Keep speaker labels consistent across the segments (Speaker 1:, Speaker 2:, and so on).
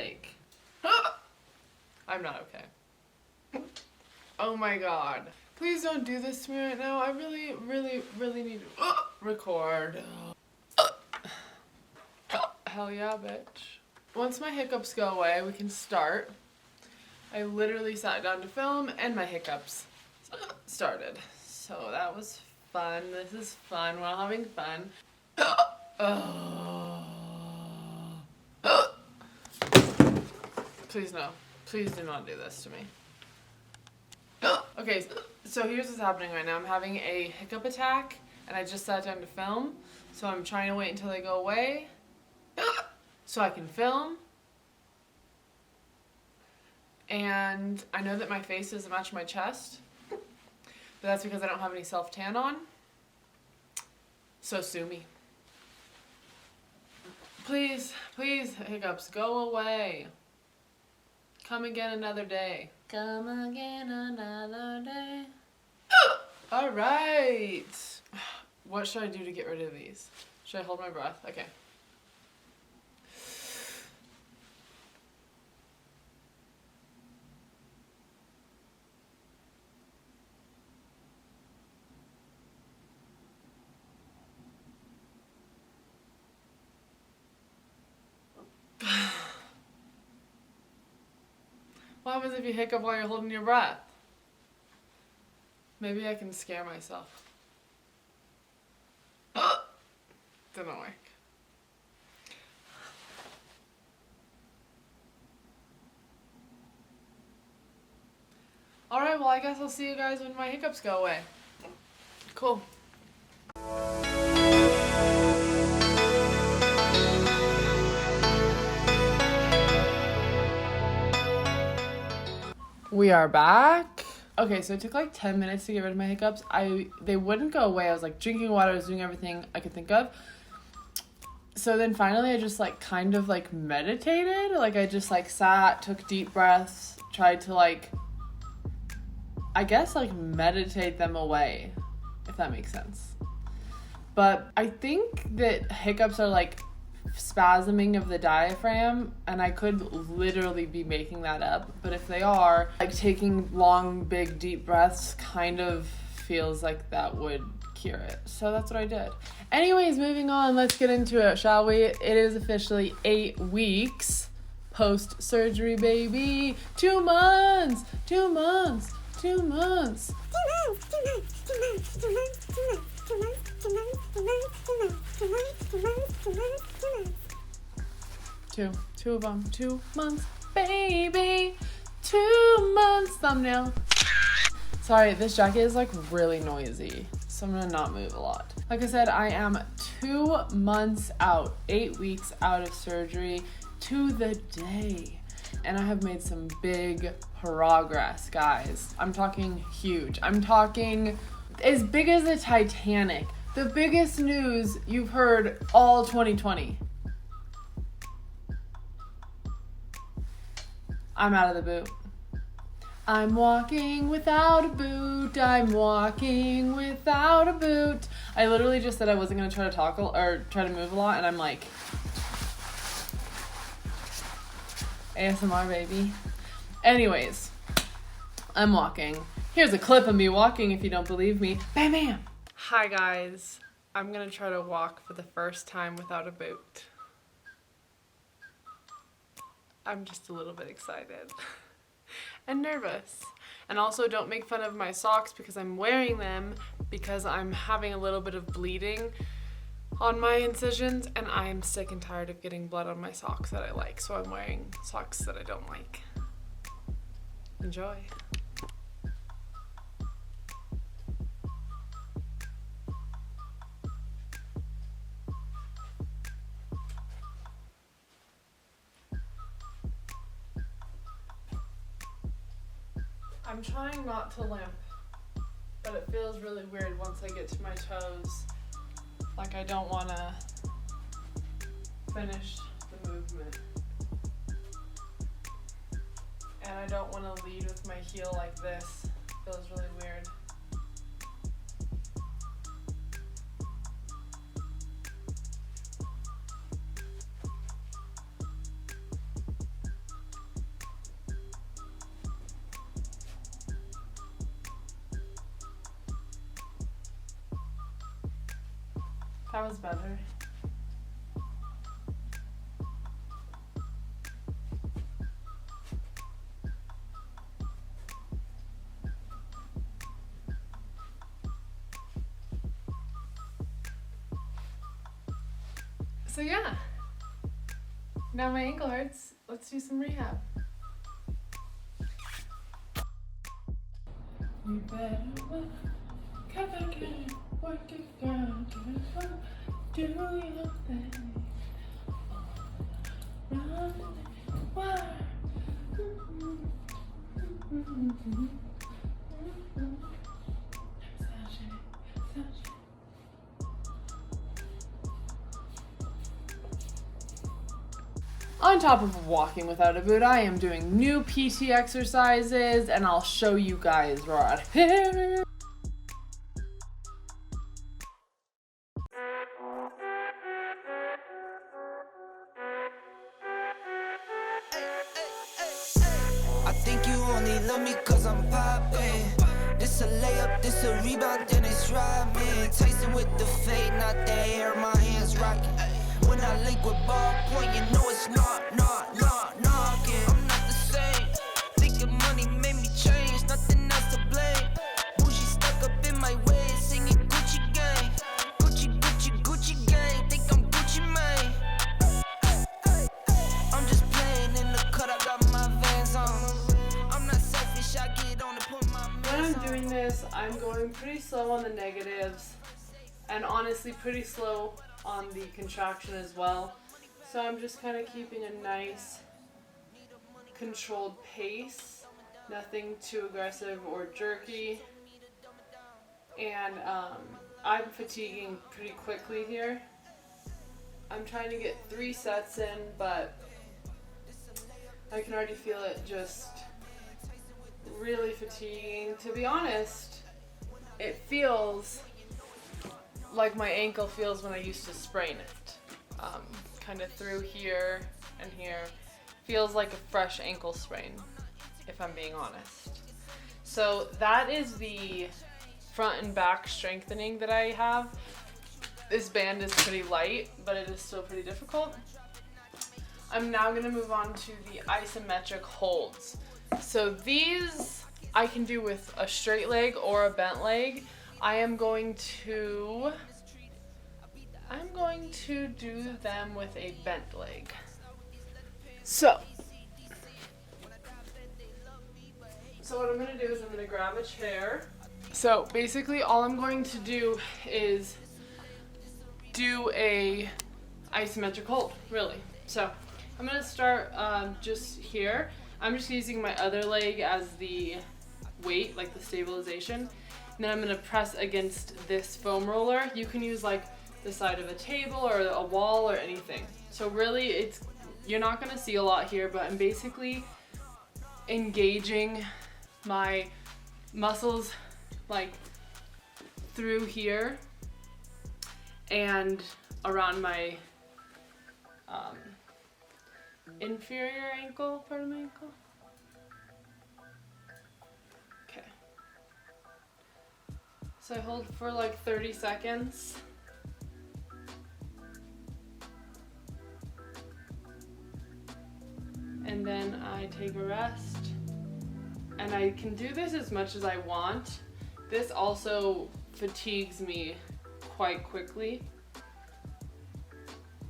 Speaker 1: headache. I'm not okay. Oh my god. Please don't do this to me right now. I really, really, really need to record. Hell yeah, bitch. Once my hiccups go away, we can start. I literally sat down to film and my hiccups started. So that was fun. This is fun. We're all having fun. Please no. Please do not do this to me. Okay, so here's what's happening right now. I'm having a hiccup attack and I just sat down to film. So I'm trying to wait until they go away so I can film. And I know that my face doesn't match my chest, but that's because I don't have any self-tan on. So sue me. Please, please, hiccups, go away. Come again another day. Come again another day. All right. What should I do to get rid of these? Should I hold my breath? Okay. What happens if you hiccup while you're holding your breath? Maybe I can scare myself. Didn't work. Alright, well I guess I'll see you guys when my hiccups go away. Cool. We are back. Okay, so it took like 10 minutes to get rid of my hiccups. They wouldn't go away. I was like drinking water, I was doing everything I could think of. So then finally I just like kind of like meditated. Like I just like sat, took deep breaths, tried to like, I guess like meditate them away, if that makes sense. But I think that hiccups are like spasming of the diaphragm, and I could literally be making that up, but if they are, like taking long big deep breaths kind of feels like that would cure it. So that's what I did. Anyways, moving on, let's get into it, shall we? It is officially 8 weeks post surgery, baby. 2 months 2 months 2 months 2 of them. 2 months, baby. 2 months. Thumbnail. Sorry, this jacket is like really noisy, so I'm gonna not move a lot. Like I said, I am 2 months out, 8 weeks out of surgery to the day, and I have made some big progress, guys. I'm talking huge. I'm talking as big as the Titanic. The biggest news you've heard all 2020. I'm out of the boot. I'm walking without a boot. I'm walking without a boot. I literally just said I wasn't going to try to talk or try to move a lot, and I'm like, ASMR, baby. Anyways, I'm walking. Here's a clip of me walking if you don't believe me. Bam, bam. Hi, guys. I'm going to try to walk for the first time without a boot. I'm just a little bit excited and nervous. And also don't make fun of my socks because I'm wearing them because I'm having a little bit of bleeding on my incisions and I'm sick and tired of getting blood on my socks that I like. So I'm wearing socks that I don't like. Enjoy. I'm trying not to limp, but it feels really weird once I get to my toes. Like I don't want to finish the movement. And I don't want to lead with my heel like this. It feels really weird. That was better. So yeah, now my ankle hurts. Let's do some rehab. You better work, come back and work it, girl. Do your thing. Run, work. On top of walking without a boot, I am doing new PT exercises, and I'll show you guys right here.
Speaker 2: I think you only love me cause I'm poppin'. This a layup, this a rebound, then it's robbing. Tyson with the fade, not the hair, my hands rockin'. When I link with ball point, you know it's knockin'. I'm not the same. Thinking money made me change, nothing else to blame. Bougie stuck up in my way, singing Gucci gang. Gucci gang, think I'm Gucci Mane. I'm just playing in the cut, I got my Vans on. I'm not selfish, I get on and put my
Speaker 1: When I'm doing this, I'm going pretty slow on the negatives, and honestly pretty slow on the contraction as well. So I'm just kind of keeping a nice controlled pace, nothing too aggressive or jerky. And I'm fatiguing pretty quickly here. I'm trying to get 3 sets in, but I can already feel it just really fatiguing. To be honest, it feels like my ankle feels when I used to sprain it. Kind of through here and here. Feels like a fresh ankle sprain, if I'm being honest. So that is the front and back strengthening that I have. This band is pretty light, but it is still pretty difficult. I'm now going to move on to the isometric holds. So these I can do with a straight leg or a bent leg. I'm going to do them with a bent leg. So what I'm going to do is I'm going to grab a chair. So basically all I'm going to do is do a isometric hold, really. So I'm going to start just here. I'm just using my other leg as the weight, like the stabilization. And then I'm going to press against this foam roller. You can use like the side of a table or a wall or anything. So really you're not going to see a lot here, but I'm basically engaging my muscles like through here and around my inferior ankle, part of my ankle. Okay. So I hold for like 30 seconds. And then I take a rest. And I can do this as much as I want. This also fatigues me quite quickly.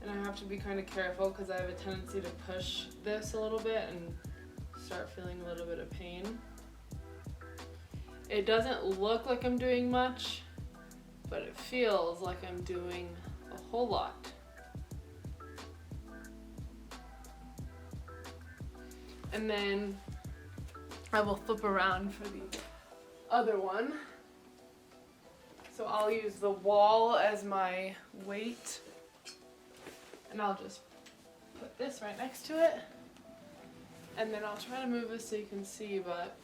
Speaker 1: And I have to be kind of careful because I have a tendency to push this a little bit and start feeling a little bit of pain. It doesn't look like I'm doing much, but it feels like I'm doing a whole lot. And then I will flip around for the other one. So I'll use the wall as my weight. And I'll just put this right next to it. And then I'll try to move this so you can see, but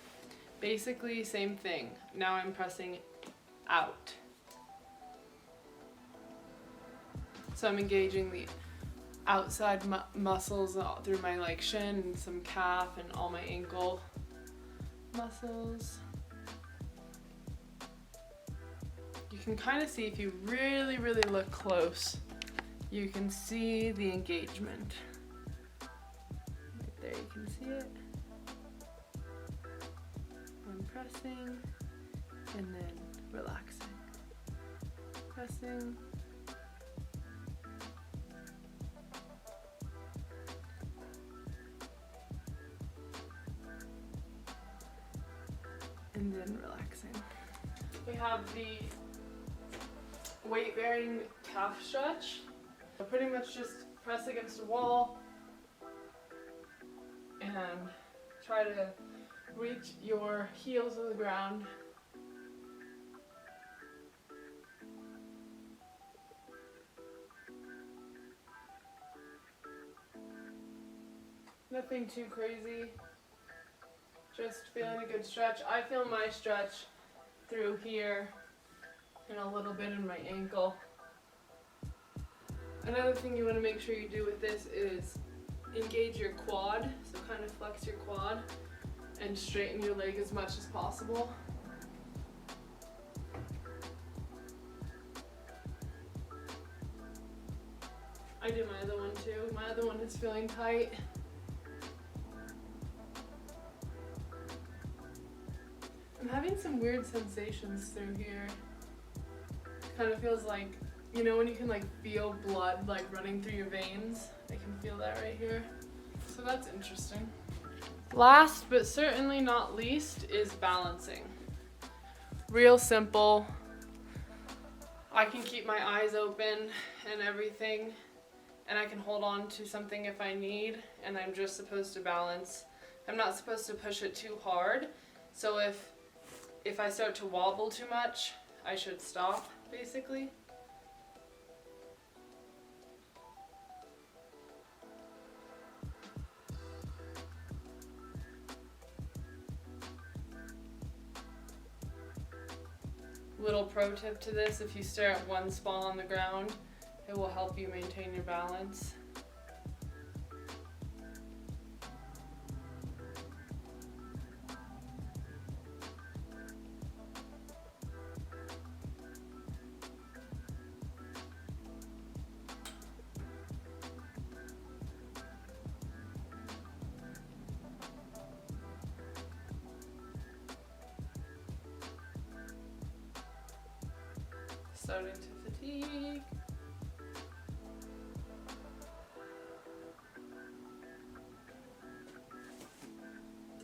Speaker 1: basically same thing. Now I'm pressing out. So I'm engaging the outside muscles through my like shin and some calf and all my ankle muscles. You can kind of see, if you really, really look close, you can see the engagement. Right there, you can see it. I'm pressing and then relaxing. Pressing. And then relaxing. We have the weight-bearing calf stretch. So pretty much just press against a wall and try to reach your heels to the ground. Nothing too crazy. Just feeling a good stretch. I feel my stretch through here and a little bit in my ankle. Another thing you want to make sure you do with this is engage your quad. So kind of flex your quad and straighten your leg as much as possible. I do my other one too. My other one is feeling tight. I'm having some weird sensations through here. Kind of feels like, you know, when you can like feel blood like running through your veins? I can feel that right here. So that's interesting. Last but certainly not least is balancing. Real simple. I can keep my eyes open and everything, and I can hold on to something if I need, and I'm just supposed to balance. I'm not supposed to push it too hard. So if I start to wobble too much, I should stop, basically. Little pro tip to this, if you stare at one spot on the ground, it will help you maintain your balance. Starting to fatigue.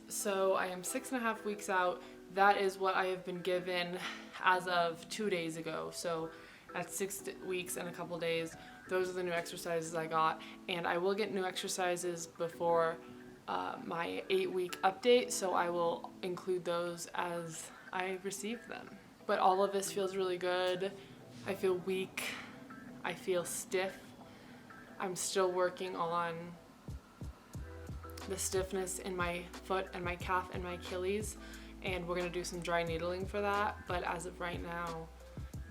Speaker 1: So I am 6.5 weeks out. That is what I have been given as of 2 days ago. So at 6 weeks and a couple days, those are the new exercises I got. And I will get new exercises before my 8-week update. So I will include those as I receive them. But all of this feels really good. I feel weak. I feel stiff. I'm still working on the stiffness in my foot and my calf and my Achilles, and we're gonna do some dry needling for that. But as of right now,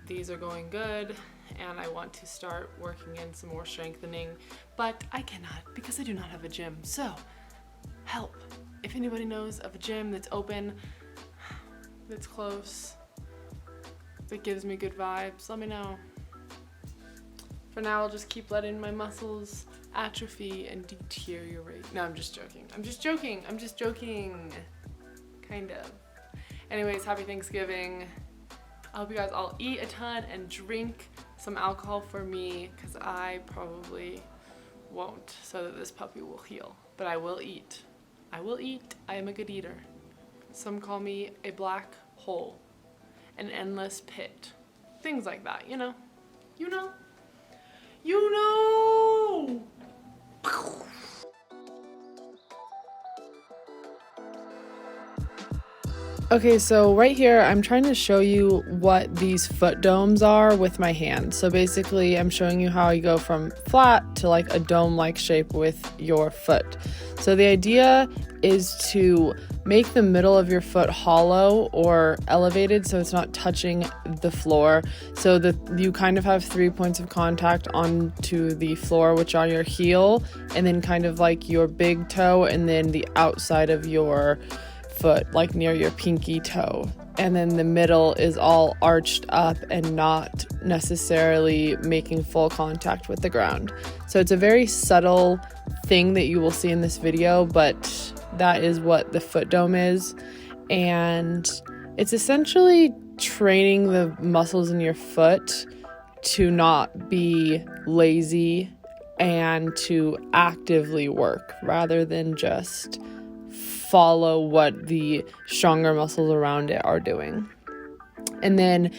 Speaker 1: these are going good, and I want to start working in some more strengthening, but I cannot because I do not have a gym. So help. If anybody knows of a gym that's open, that's close, that gives me good vibes, let me know. For now, I'll just keep letting my muscles atrophy and deteriorate. No, I'm just joking. I'm just joking. I'm just joking. Kind of. Anyways, happy Thanksgiving. I hope you guys all eat a ton and drink some alcohol for me, because I probably won't, so that this puppy will heal. But I will eat. I will eat. I am a good eater. Some call me a black hole. An endless pit. Things like that, you know? You know? You know! Okay, so right here, I'm trying to show you what these foot domes are with my hand. So basically, I'm showing you how you go from flat to like a dome-like shape with your foot. So the idea is to make the middle of your foot hollow or elevated so it's not touching the floor, so that you kind of have 3 points of contact onto the floor, which are your heel, and then kind of like your big toe, and then the outside of your foot, like near your pinky toe. and then the middle is all arched up and not necessarily making full contact with the ground. So it's a very subtle thing that you will see in this video, but that is what the foot dome is. And it's essentially training the muscles in your foot to not be lazy and to actively work rather than just follow what the stronger muscles around it are doing. And then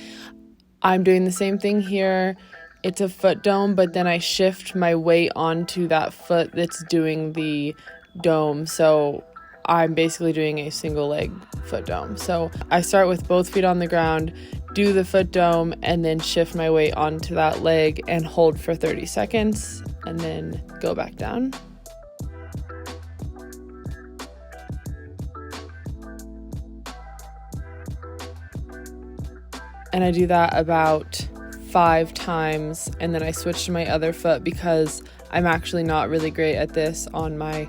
Speaker 1: I'm doing the same thing here. It's a foot dome, but then I shift my weight onto that foot that's doing the dome. So I'm basically doing a single leg foot dome. So I start with both feet on the ground, do the foot dome, and then shift my weight onto that leg and hold for 30 seconds and then go back down. And I do that about 5 times, and then I switch to my other foot because I'm actually not really great at this on my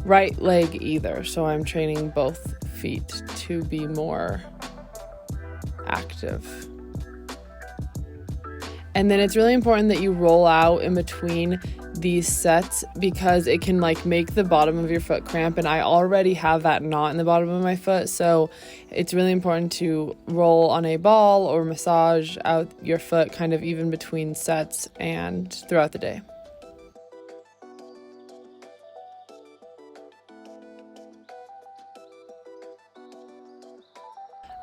Speaker 1: right leg either. So I'm training both feet to be more active. And then it's really important that you roll out in between these sets because it can like make the bottom of your foot cramp, and I already have that knot in the bottom of my foot. So it's really important to roll on a ball or massage out your foot kind of even between sets and throughout the day.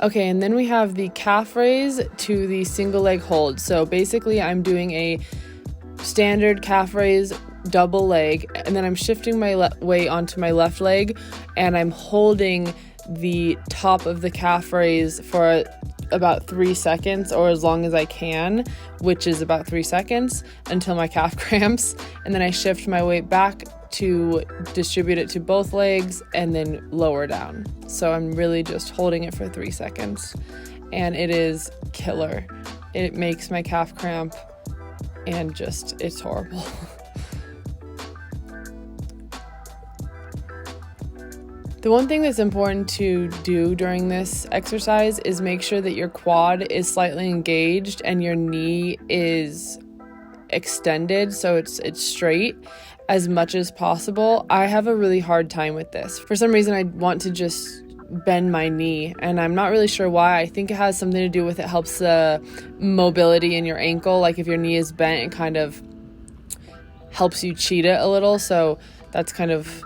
Speaker 1: Okay, and then we have the calf raise to the single leg hold. So basically I'm doing a standard calf raise double leg, and then I'm shifting my weight onto my left leg, and I'm holding the top of the calf raise for about 3 seconds, or as long as I can, which is about 3 seconds, until my calf cramps. And then I shift my weight back to distribute it to both legs and then lower down. So I'm really just holding it for 3 seconds, and it is killer. It makes my calf cramp, and just, it's horrible. The one thing that's important to do during this exercise is make sure that your quad is slightly engaged and your knee is extended so it's straight as much as possible. I have a really hard time with this. For some reason, I want to just bend my knee, and I'm not really sure why. I think it has something to do with it helps the mobility in your ankle. Like if your knee is bent, it kind of helps you cheat it a little. So that's kind of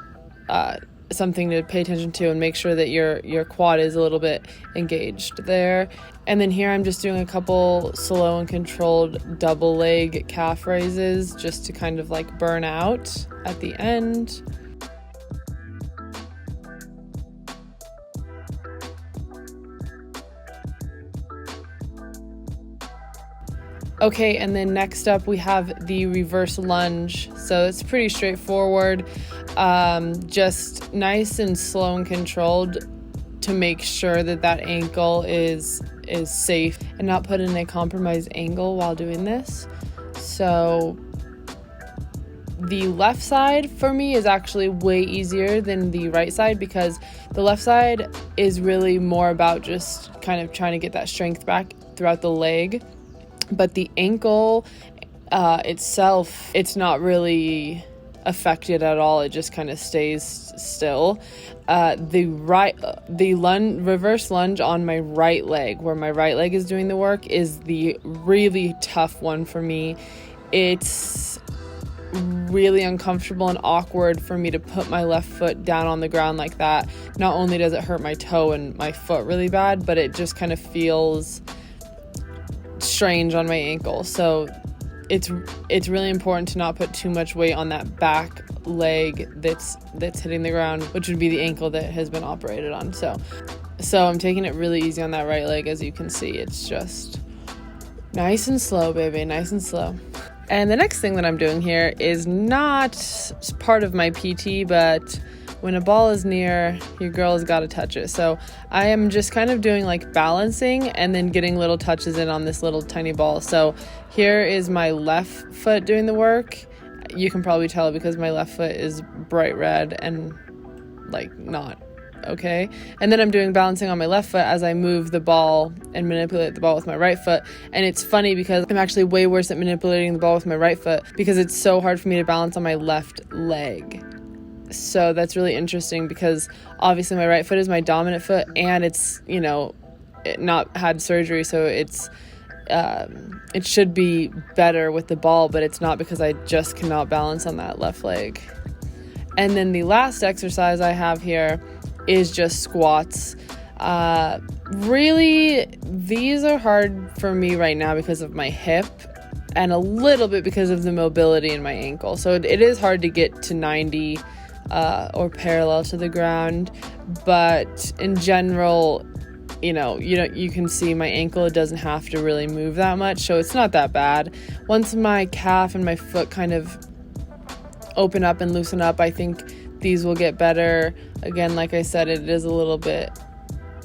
Speaker 1: something to pay attention to, and make sure that your quad is a little bit engaged there. And then here I'm just doing a couple slow and controlled double leg calf raises just to kind of like burn out at the end. Okay, and then next up we have the reverse lunge. So it's pretty straightforward, just nice and slow and controlled to make sure that that ankle is safe and not put in a compromised angle while doing this. So the left side for me is actually way easier than the right side, because the left side is really more about just kind of trying to get that strength back throughout the leg. But the ankle itself, it's not really affected at all. It just kind of stays still. The reverse lunge on my right leg, where my right leg is doing the work, is the really tough one for me. It's really uncomfortable and awkward for me to put my left foot down on the ground like that. Not only does it hurt my toe and my foot really bad, but it just kind of feels strange on my ankle. So it's really important to not put too much weight on that back leg that's hitting the ground, which would be the ankle that has been operated on. So I'm taking it really easy on that right leg. As you can see, it's just nice and slow, baby, nice and slow. And the next thing that I'm doing here is not part of my PT, but when a ball is near, your girl has got to touch it. So I am just kind of doing like balancing and then getting little touches in on this little tiny ball. So here is my left foot doing the work. You can probably tell because my left foot is bright red and like not okay? And then I'm doing balancing on my left foot as I move the ball and manipulate the ball with my right foot. And it's funny because I'm actually way worse at manipulating the ball with my right foot because it's so hard for me to balance on my left leg. So that's really interesting because obviously my right foot is my dominant foot, and it's, not had surgery, so it should be better with the ball, but it's not because I just cannot balance on that left leg. And then the last exercise I have here is just squats. Really, these are hard for me right now because of my hip and a little bit because of the mobility in my ankle. So it is hard to get to 90 or parallel to the ground, but in general, you can see my ankle, it doesn't have to really move that much, so it's not that bad. Once my calf and my foot kind of open up and loosen up, I think these will get better. Again, like I said, it is a little bit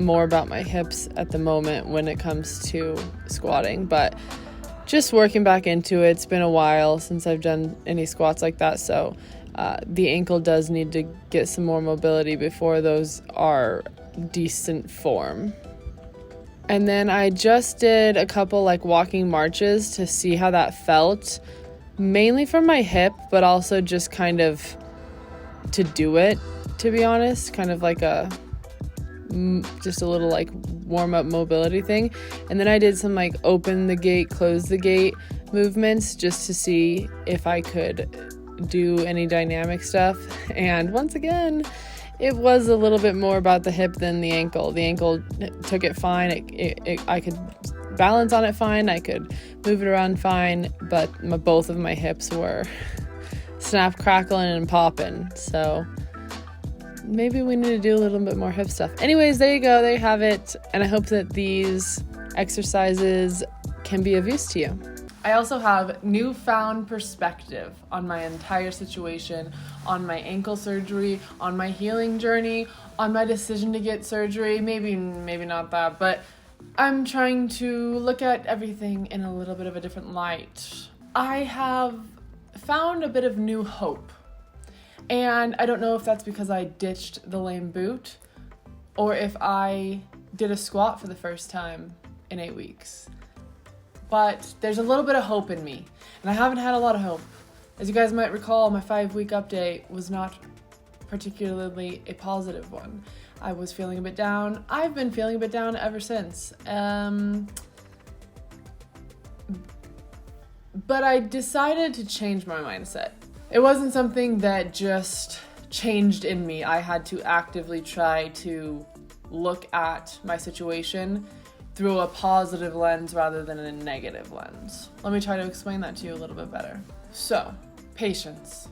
Speaker 1: more about my hips at the moment when it comes to squatting, but just working back into it. It's been a while since I've done any squats like that, so the ankle does need to get some more mobility before those are decent form. And then I just did a couple walking marches to see how that felt, mainly for my hip, but also just kind of to do it, to be honest, kind of like just a little warm up mobility thing. And then I did some open the gate, close the gate movements just to see if I could do any dynamic stuff. And once again, it was a little bit more about the hip than the ankle. The ankle took it fine. I could balance on it fine. I could move it around fine, but both of my hips were snap, crackling, and popping. So maybe we need to do a little bit more hip stuff. Anyways, there you go. There you have it. And I hope that these exercises can be of use to you. I also have newfound perspective on my entire situation, on my ankle surgery, on my healing journey, on my decision to get surgery. Maybe not that, but I'm trying to look at everything in a little bit of a different light. I have found a bit of new hope, and I don't know if that's because I ditched the lame boot or if I did a squat for the first time in 8 weeks. But there's a little bit of hope in me, and I haven't had a lot of hope. As you guys might recall, my 5-week update was not particularly a positive one. I was feeling a bit down. I've been feeling a bit down ever since. But I decided to change my mindset. It wasn't something that just changed in me. I had to actively try to look at my situation through a positive lens rather than a negative lens. Let me try to explain that to you a little bit better. So, patience.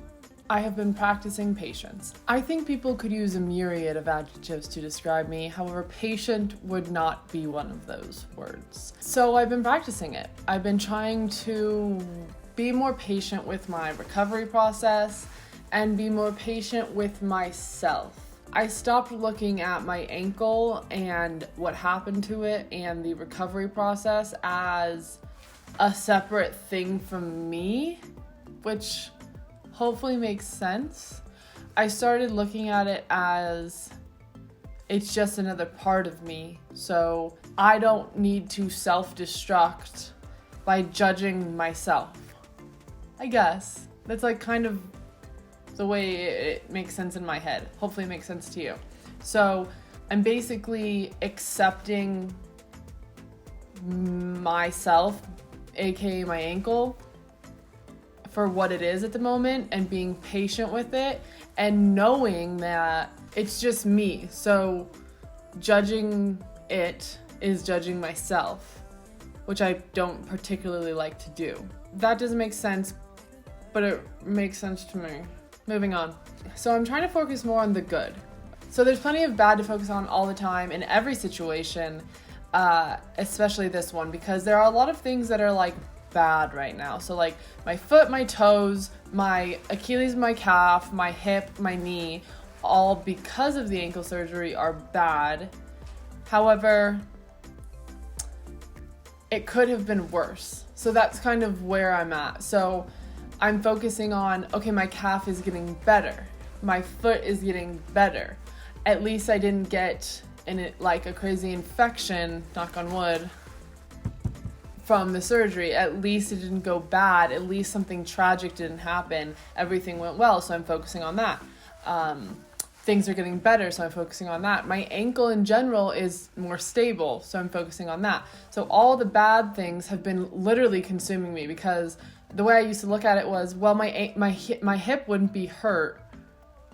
Speaker 1: I have been practicing patience. I think people could use a myriad of adjectives to describe me. However, patient would not be one of those words. So I've been practicing it. I've been trying to be more patient with my recovery process and be more patient with myself. I stopped looking at my ankle and what happened to it and the recovery process as a separate thing from me, which hopefully makes sense. I started looking at it as it's just another part of me, so I don't need to self-destruct by judging myself. I guess that's kind of the way it makes sense in my head. Hopefully it makes sense to you. So I'm basically accepting myself, aka my ankle, for what it is at the moment and being patient with it and knowing that it's just me. So judging it is judging myself, which I don't particularly like to do. That doesn't make sense, but it makes sense to me. Moving on. So I'm trying to focus more on the good. So there's plenty of bad to focus on all the time in every situation, especially this one, because there are a lot of things that are bad right now. So my foot, my toes, my Achilles, my calf, my hip, my knee, all because of the ankle surgery are bad. However, it could have been worse. So that's kind of where I'm at. So I'm focusing on, okay, my calf is getting better. My foot is getting better. at least I didn't get like a crazy infection, knock on wood, from the surgery. At least it didn't go bad. At least something tragic didn't happen. Everything went well, so I'm focusing on that. Things are getting better, so I'm focusing on that. My ankle in general is more stable, so I'm focusing on that. So all the bad things have been literally consuming me, because the way I used to look at it was, well, my hip wouldn't be hurt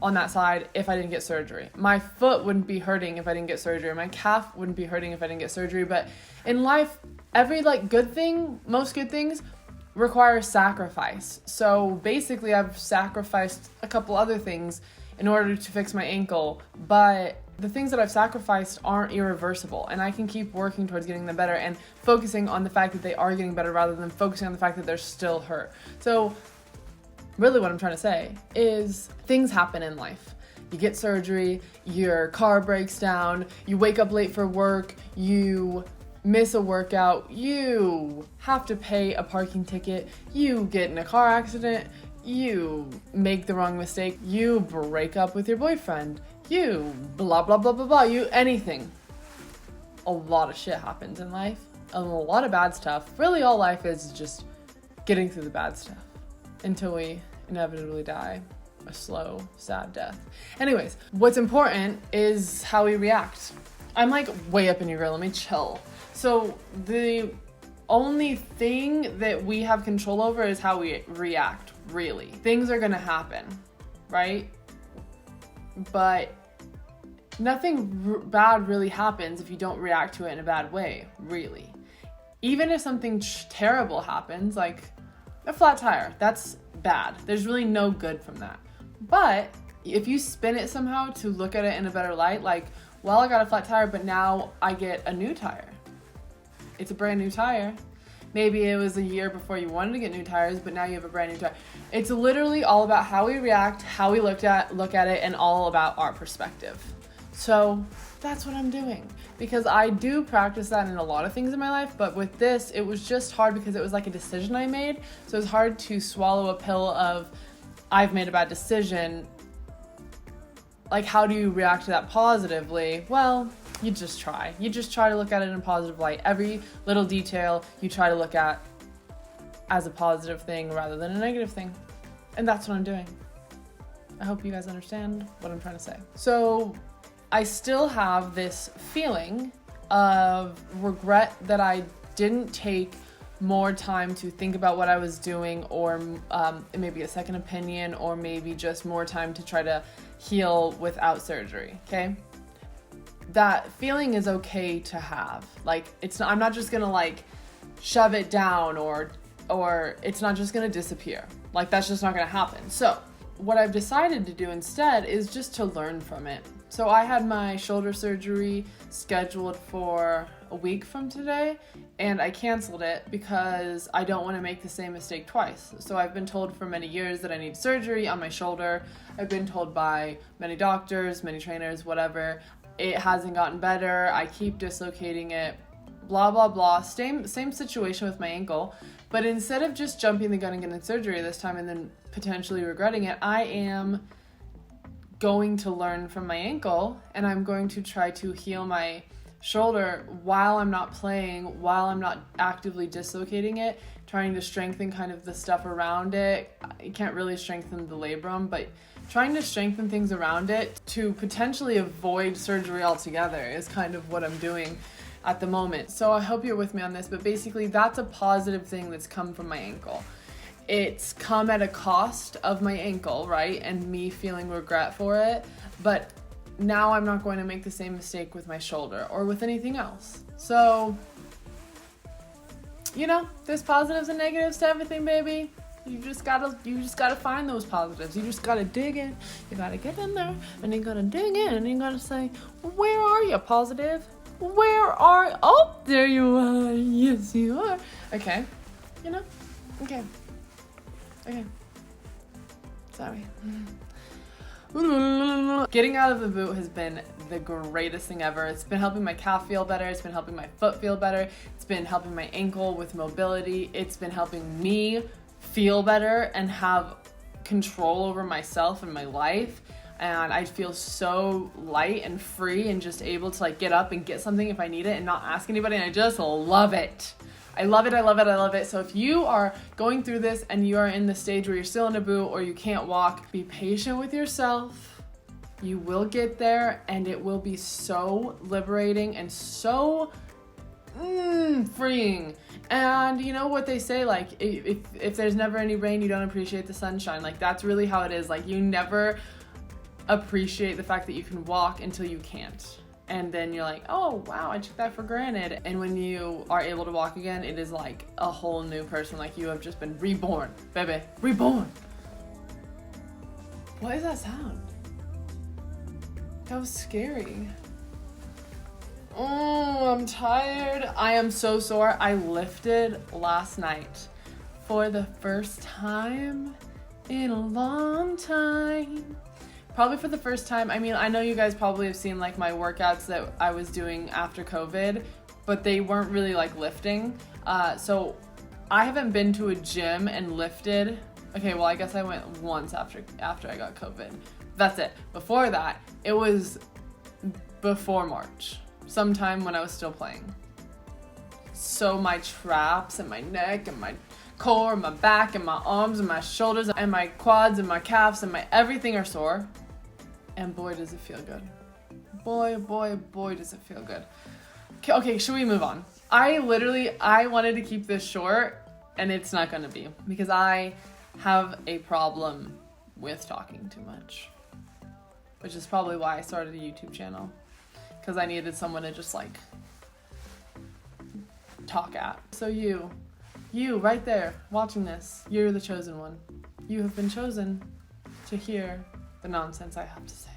Speaker 1: on that side if I didn't get surgery. My foot wouldn't be hurting if I didn't get surgery. My calf wouldn't be hurting if I didn't get surgery. But in life, every like good thing, most good things require sacrifice. So basically I've sacrificed a couple other things in order to fix my ankle, but the things that I've sacrificed aren't irreversible, and I can keep working towards getting them better and focusing on the fact that they are getting better rather than focusing on the fact that they're still hurt. So really what I'm trying to say is things happen in life. You get surgery, your car breaks down, you wake up late for work, you miss a workout, you have to pay a parking ticket, you get in a car accident, you make the wrong mistake, you break up with your boyfriend, you blah blah blah blah blah, you anything. A lot of shit happens in life, a lot of bad stuff. Really all life is just getting through the bad stuff until we inevitably die a slow, sad death. Anyways, what's important is how we react. I'm like way up in your grill, let me chill. So the only thing that we have control over is how we react, really. Things are gonna happen, right? But nothing bad really happens if you don't react to it in a bad way, really. Even if something terrible happens, like a flat tire, that's bad. There's really no good from that. But if you spin it somehow to look at it in a better light, like, well, I got a flat tire, but now I get a new tire. It's a brand new tire. Maybe it was a year before you wanted to get new tires, but now you have a brand new tire. It's literally all about how we react, how we look at it, and all about our perspective. So that's what I'm doing, because I do practice that in a lot of things in my life, but with this, it was just hard because it was like a decision I made. So it's hard to swallow a pill of, I've made a bad decision. Like, how do you react to that positively? Well, you just try. You just try to look at it in a positive light. Every little detail you try to look at as a positive thing rather than a negative thing. And that's what I'm doing. I hope you guys understand what I'm trying to say. So I still have this feeling of regret that I didn't take more time to think about what I was doing, or maybe a second opinion, or maybe just more time to try to heal without surgery, okay? That feeling is okay to have. Like, it's not, I'm not just gonna like shove it down, or it's not just gonna disappear. Like, that's just not gonna happen. So what I've decided to do instead is just to learn from it. So I had my shoulder surgery scheduled for a week from today, and I canceled it because I don't want to make the same mistake twice. So I've been told for many years that I need surgery on my shoulder. I've been told by many doctors, many trainers, whatever. It hasn't gotten better. I keep dislocating it, blah, blah, blah. Same situation with my ankle. But instead of just jumping the gun and getting surgery this time and then potentially regretting it, I am going to learn from my ankle, and I'm going to try to heal my shoulder while I'm not playing, while I'm not actively dislocating it, trying to strengthen kind of the stuff around it. You can't really strengthen the labrum, but trying to strengthen things around it to potentially avoid surgery altogether is kind of what I'm doing at the moment. So I hope you're with me on this, but basically that's a positive thing that's come from my ankle. It's come at a cost of my ankle, right? And me feeling regret for it. But now I'm not going to make the same mistake with my shoulder or with anything else. So, you know, there's positives and negatives to everything, baby. You just gotta find those positives. You just gotta dig in. You gotta get in there, and you gotta dig in, and you gotta say, where are you, positive? Oh, there you are. Yes, you are. Okay. You know? Okay. Sorry. Getting out of the boot has been the greatest thing ever. It's been helping my calf feel better. It's been helping my foot feel better. It's been helping my ankle with mobility. It's been helping me feel better and have control over myself and my life. and I feel so light and free and just able to like get up and get something if I need it and not ask anybody, and I just love it. I love it, I love it, I love it. So if you are going through this and you are in the stage where you're still in a boot or you can't walk, be patient with yourself. You will get there, and it will be so liberating and so freeing. And you know what they say, like if there's never any rain, you don't appreciate the sunshine. Like that's really how it is. Like you never appreciate the fact that you can walk until you can't. And then you're like, oh wow, I took that for granted. And when you are able to walk again, it is like a whole new person. Like you have just been reborn, baby, reborn. What is that sound? That was scary. Oh, I'm tired. I am so sore. I lifted last night for the first time in a long time. Probably for the first time. I mean, I know you guys probably have seen like my workouts that I was doing after COVID, but they weren't really like lifting. So I haven't been to a gym and lifted. Okay, well, I guess I went once after I got COVID. That's it. Before that, it was before March, sometime when I was still playing. So my traps and my neck and my core and my back and my arms and my shoulders and my quads and my calves and my everything are sore. And boy, does it feel good. Boy, boy, boy, does it feel good. Okay, should we move on? I wanted to keep this short, and it's not gonna be, because I have a problem with talking too much, which is probably why I started a YouTube channel, because I needed someone to just like talk at. So you right there watching this, you're the chosen one. You have been chosen to hear the nonsense I have to say.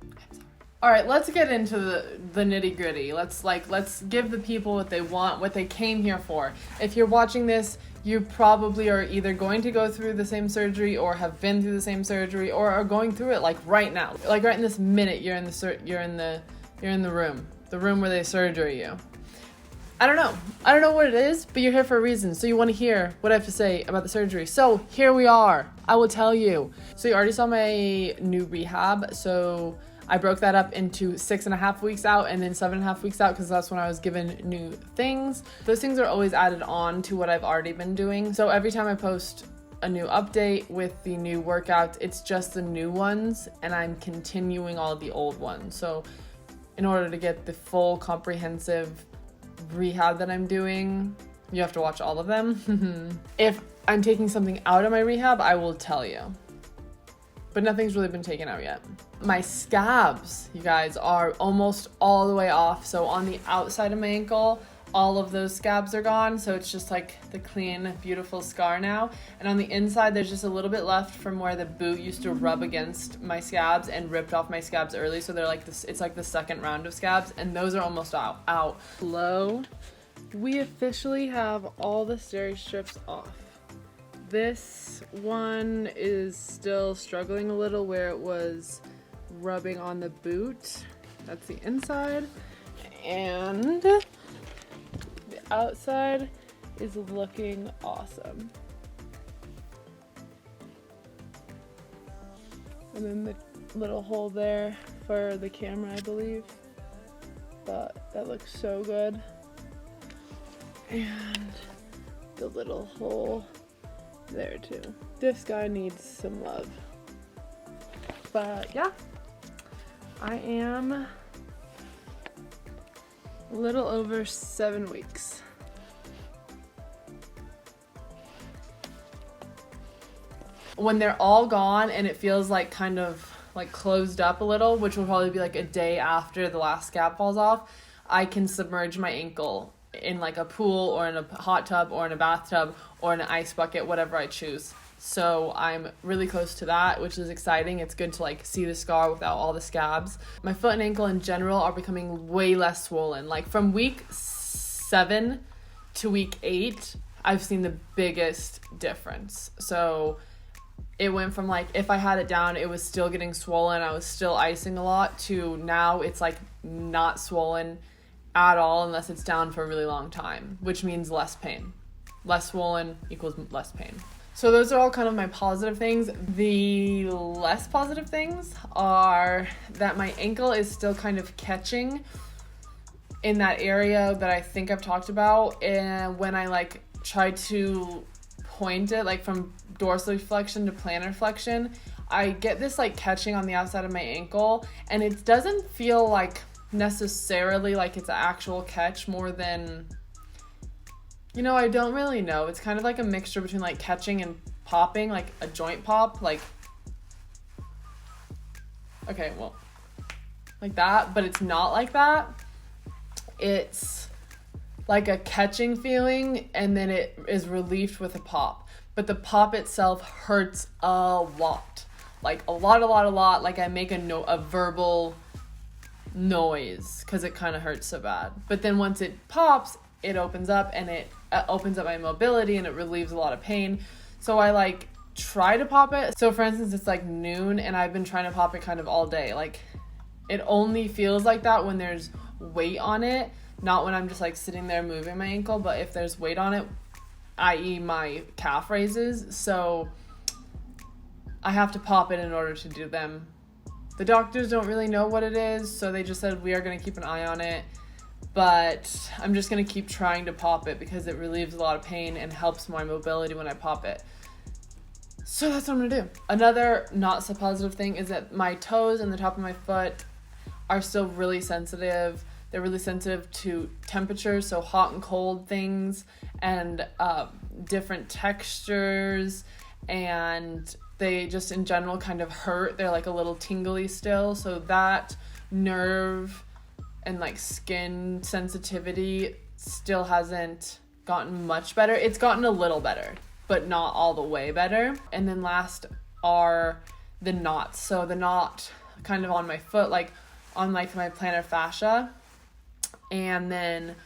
Speaker 1: I'm sorry. All right, let's get into the nitty gritty. Let's give the people what they want, what they came here for. If you're watching this, you probably are either going to go through the same surgery or have been through the same surgery or are going through it like right now. Like right in this minute, you're in the room where they surgery you. I don't know what it is, but you're here for a reason. So you want to hear what I have to say about the surgery. So here we are. I will tell you. So you already saw my new rehab. So I broke that up into 6.5 weeks out and then 7.5 weeks out, because that's when I was given new things. Those things are always added on to what I've already been doing. So every time I post a new update with the new workouts, it's just the new ones, and I'm continuing all the old ones. So in order to get the full comprehensive rehab that I'm doing, you have to watch all of them. If I'm taking something out of my rehab, I will tell you, but nothing's really been taken out yet. My scabs, you guys, are almost all the way off. So on the outside of my ankle, all of those scabs are gone, so it's just like the clean, beautiful scar now. And on the inside, there's just a little bit left from where the boot used to rub against my scabs and ripped off my scabs early. So they're like this, it's like the second round of scabs, and those are almost out. Hello, we officially have all the steri strips off. This one is still struggling a little where it was rubbing on the boot. That's the inside, and the outside is looking awesome. And then the little hole there for the camera, I believe. But that looks so good. And the little hole there too. This guy needs some love. But yeah, I am a little over 7 weeks. When they're all gone and it feels like kind of like closed up a little, which will probably be like a day after the last scab falls off, I can submerge my ankle in like a pool or in a hot tub or in a bathtub or in an ice bucket, whatever I choose. So I'm really close to that, which is exciting. It's good to like see the scar without all the scabs. My foot and ankle in general are becoming way less swollen. Like from week 7 to week 8, I've seen the biggest difference. So it went from like, if I had it down, it was still getting swollen, I was still icing a lot, to now it's like not swollen at all unless it's down for a really long time, which means less pain. Less swollen equals less pain. So those are all kind of my positive things. The less positive things are that my ankle is still kind of catching in that area that I think I've talked about. And when I like try to point it like from dorsal flexion to plantar flexion, I get this like catching on the outside of my ankle, and it doesn't feel like necessarily like it's an actual catch, more than, you know, I don't really know. It's kind of like a mixture between like catching and popping, like a joint pop, like, okay, well, like that, but it's not like that. It's like a catching feeling, and then it is relieved with a pop. But the pop itself hurts a lot. Like a lot. Like I make a verbal noise because it kind of hurts so bad. But then once it pops, it opens up, and it opens up my mobility, and it relieves a lot of pain. So I like try to pop it. So for instance, it's like noon, and I've been trying to pop it kind of all day. Like it only feels like that when there's weight on it, not when I'm just like sitting there moving my ankle. But if there's weight on it, i.e. my calf raises, so I have to pop it in order to do them. The doctors don't really know what it is, so they just said we are going to keep an eye on it. But I'm just going to keep trying to pop it because it relieves a lot of pain and helps my mobility when I pop it. So that's what I'm going to do. Another not so positive thing is that my toes and the top of my foot are still really sensitive. They're really sensitive to temperature, so hot and cold things, and different textures, and they just in general kind of hurt. They're like a little tingly still, so that nerve and like skin sensitivity still hasn't gotten much better. It's gotten a little better, but not all the way better. And then last are the knots. So the knot kind of on my foot, like on like my plantar fascia, and then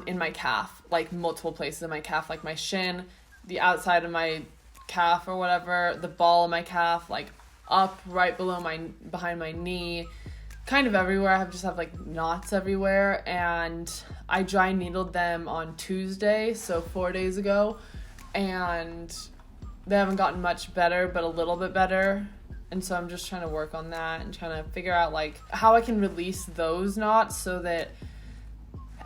Speaker 1: in my calf, like multiple places in my calf, like my shin, the outside of my calf or whatever, the ball of my calf, like up right behind my knee, kind of everywhere. I just have like knots everywhere, and I dry needled them on Tuesday, so 4 days ago, and they haven't gotten much better, but a little bit better. And so I'm just trying to work on that and trying to figure out like how I can release those knots so that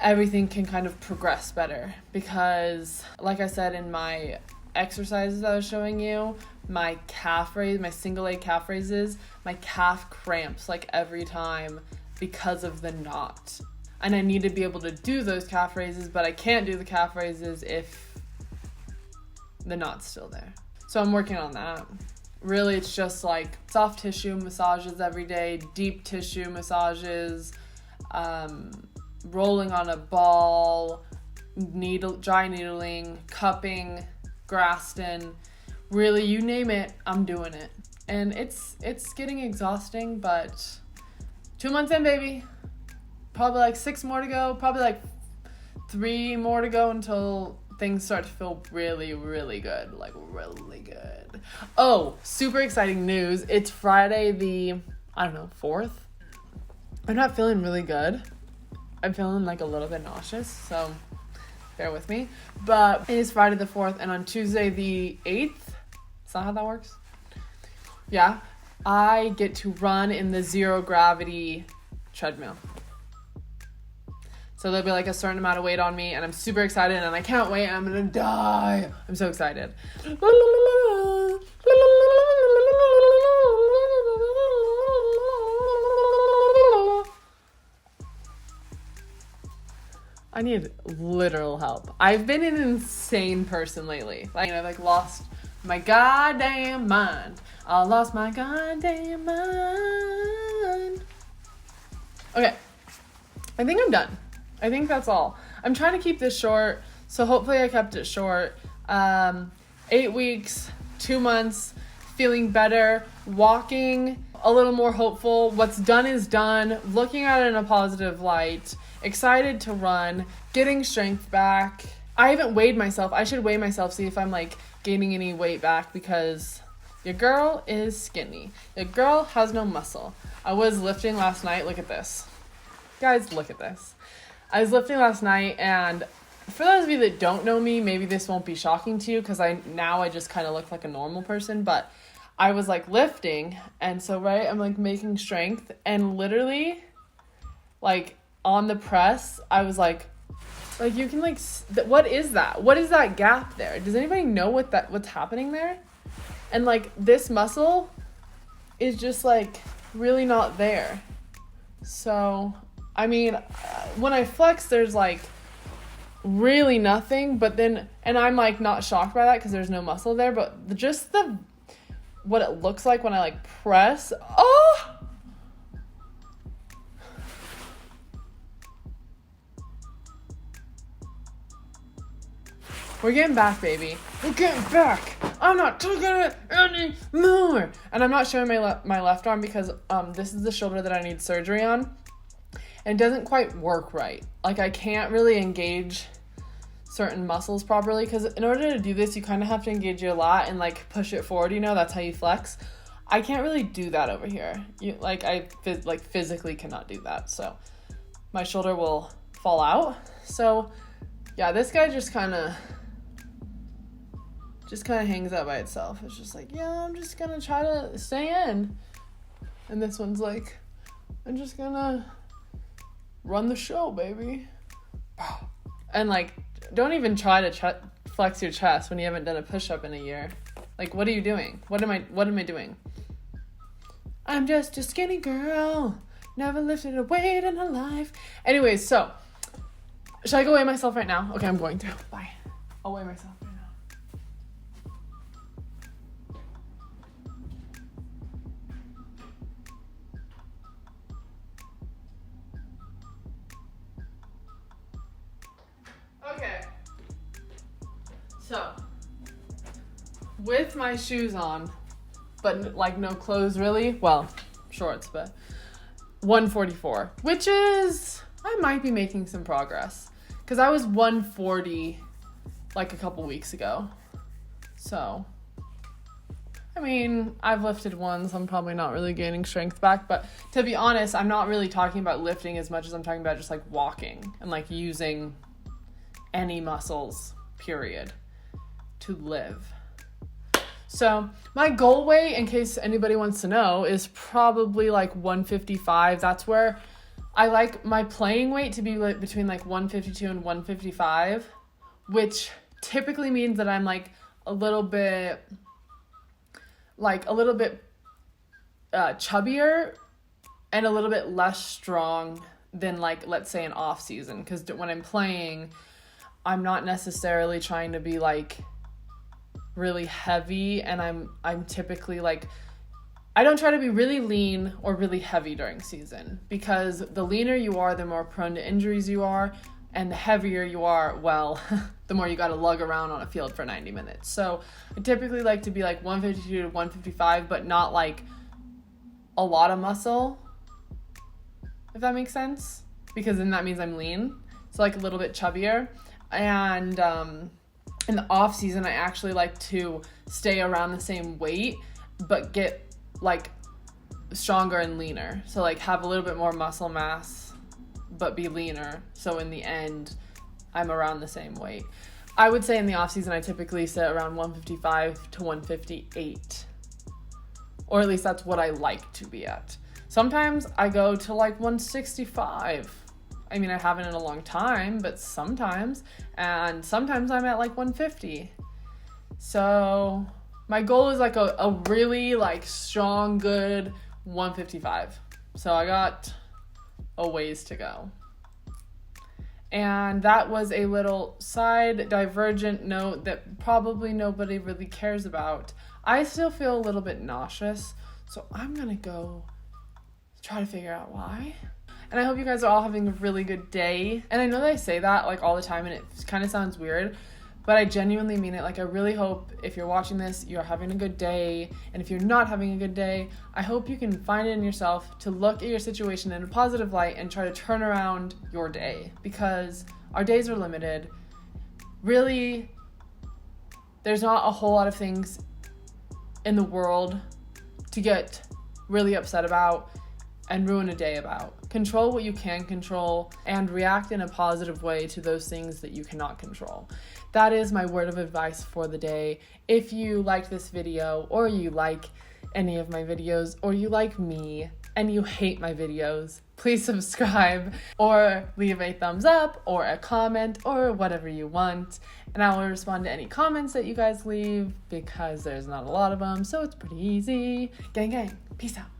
Speaker 1: everything can kind of progress better. Because like I said in my exercises I was showing you, my calf raise, my single leg calf raises, my calf cramps like every time because of the knot. And I need to be able to do those calf raises, but I can't do the calf raises if the knot's still there. So I'm working on that. Really, it's just like soft tissue massages every day, deep tissue massages, rolling on a ball, dry needling, cupping, Graston, really, you name it, I'm doing it. And it's getting exhausting, but 2 months in, baby. Probably like 6 more to go, probably like 3 more to go until things start to feel really, really good. Like, really good. Oh, super exciting news. It's Friday the, 4th. I'm not feeling really good. I'm feeling like a little bit nauseous, so bear with me. But it is Friday the 4th, and on Tuesday the 8th, is that how that works? Yeah. I get to run in the zero gravity treadmill. So there'll be like a certain amount of weight on me, and I'm super excited, and I can't wait, and I'm gonna die. I'm so excited. I need literal help. I've been an insane person lately. Like, I've lost my goddamn mind. I lost my goddamn mind. Okay. I think I'm done. I think that's all. I'm trying to keep this short, so hopefully I kept it short. 8 weeks, 2 months, feeling better, walking, a little more hopeful. What's done is done. Looking at it in a positive light. Excited to run. Getting strength back. I haven't weighed myself. I should weigh myself, see if I'm gaining any weight back, because your girl is skinny. Your girl has no muscle. I was lifting last night. Look at this. Guys, look at this. I was lifting last night, and For those of you that don't know me, maybe this won't be shocking to you because I just kind of look like a normal person, but I was like lifting, and so right, I'm like making strength, and literally like on the press, I was like you can like, what is that? What is that gap there? Does anybody know what's happening there? And like this muscle is just like really not there. So, I mean, when I flex, there's like really nothing, but then, and I'm like not shocked by that because there's no muscle there, but just what it looks like when I like press, oh! We're getting back, baby. We're getting back. I'm not taking it anymore. And I'm not showing my left arm because this is the shoulder that I need surgery on. And it doesn't quite work right. Like I can't really engage certain muscles properly because in order to do this, you kind of have to engage your lat and like push it forward. You know, that's how you flex. I can't really do that over here. I physically cannot do that. So my shoulder will fall out. So yeah, this guy just kind of hangs out by itself. It's just like, yeah, I'm just gonna try to stay in. And this one's like, I'm just gonna run the show, baby. And like, don't even try to flex your chest when you haven't done a push-up in a year. Like, what are you doing? What am I doing? I'm just a skinny girl. Never lifted a weight in her life. Anyways, so, should I go weigh myself right now? Okay, I'm going to. Bye. I'll weigh myself right now. Okay. So, with my shoes on, but like no clothes really, well, shorts, but 144, which is, I might be making some progress because I was 140 like a couple weeks ago. So, I mean, I've lifted once, I'm probably not really gaining strength back, but to be honest, I'm not really talking about lifting as much as I'm talking about just like walking and like using any muscles, period, to live. So my goal weight, in case anybody wants to know, is probably like 155. That's where I like my playing weight to be like between like 152 and 155, which typically means that I'm like a little bit chubbier and a little bit less strong than like, let's say, an off season. Because when I'm playing, I'm not necessarily trying to be like really heavy, and I'm typically like, I don't try to be really lean or really heavy during season, because the leaner you are, the more prone to injuries you are, and the heavier you are, well, the more you got to lug around on a field for 90 minutes. So I typically like to be like 152 to 155, but not like a lot of muscle, if that makes sense, because then that means I'm lean. So like a little bit chubbier. And in the off season, I actually like to stay around the same weight, but get like stronger and leaner. So like have a little bit more muscle mass, but be leaner. So in the end, I'm around the same weight. I would say in the off season, I typically sit around 155 to 158, or at least that's what I like to be at. Sometimes I go to like 165. I mean, I haven't in a long time, but sometimes. And sometimes I'm at like 150. So my goal is like a really like strong, good 155. So I got a ways to go. And that was a little side divergent note that probably nobody really cares about. I still feel a little bit nauseous, so I'm gonna go try to figure out why. And I hope you guys are all having a really good day. And I know that I say that like all the time and it kind of sounds weird, but I genuinely mean it. Like I really hope if you're watching this, you're having a good day. And if you're not having a good day, I hope you can find it in yourself to look at your situation in a positive light and try to turn around your day, because our days are limited. Really, there's not a whole lot of things in the world to get really upset about. and ruin a day about. Control what you can control and react in a positive way to those things that you cannot control. That is my word of advice for the day. If you liked this video, or you like any of my videos, or you like me and you hate my videos, please subscribe or leave a thumbs up or a comment or whatever you want. And I will respond to any comments that you guys leave because there's not a lot of them, so it's pretty easy. Gang, gang. Peace out.